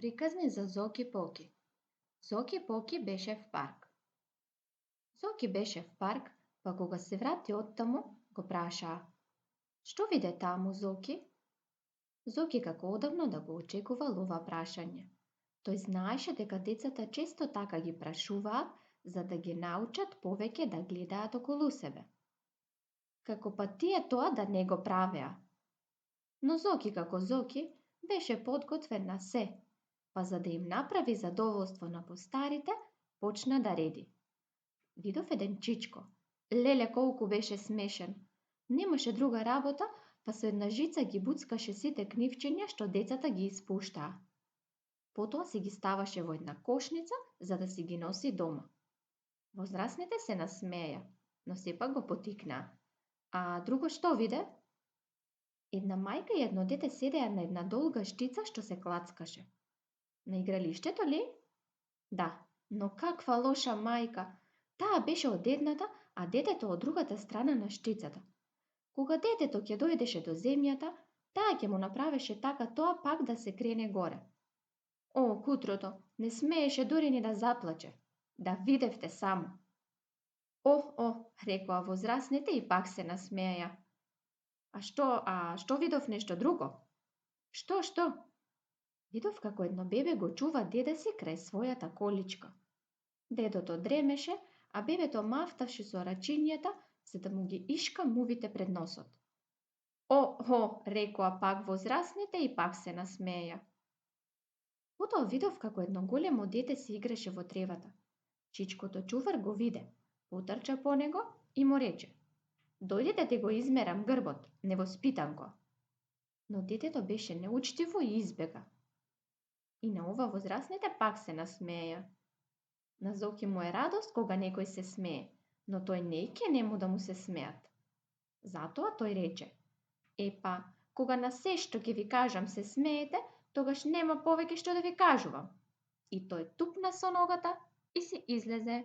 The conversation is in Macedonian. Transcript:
Приказни за Зоки Поки. Зоки Поки беше в парк. Зоки беше в парк, па кога се врати оттаму, го прашаа: "Што виде таму, Зоки?" Зоки како одамно да го очекувал ова прашање. Тој знаеше дека децата често така ги прашуваат, за да ги научат повеќе да гледаат околу себе. Како па тие тоа да не го правеа. Но Зоки како Зоки беше подготвен на се, па за да им направи задоволство на постарите, почна да реди. Видов еден чичко. Леле колку беше смешен. Немаше друга работа, па со една жица ги буцкаше сите книвчиња што децата ги испуштаа. Потоа си ги ставаше во една кошница за да си ги носи дома. Возрасните се насмеја, но сепак го потикнаа. А друго што виде? Една мајка и едно дете седеа на една долга штица што се клацкаше. На игралиштето ли? Да, но каква лоша мајка! Таа беше од едната, а детето од другата страна на штицата. Кога детето ќе дојдеше до земјата, таа ќе му направеше така тоа пак да се крене горе. О, кутрото, не смееше дури ни да заплаче. Да видевте само. Рекоа возрасните и пак се насмеја. А што видов нешто друго? Што? Видов како едно бебе го чува деда си крај својата количка. Дедото дремеше, а бебето мафташе со рачињата, за да му ги ишка мувите пред носот. Рекоа пак возрасните и пак се насмеја. Потоа видов како едно големо дете се играше во тревата. Чичкото чувар го виде, потрча по него и му рече: "Дојди да го измерам грбот, невоспитанко." Но детето беше неучтиво и избега. И на ова возрасните пак се насмеја. На Зоки му е радост кога некој се смее, но тој не ке нему да му се смеат. Затоа тој рече: "Епа, кога на се што ќе ви кажам се смеете, тогаш нема повеќе што да ви кажувам." И тој тупна со ногата и си излезе.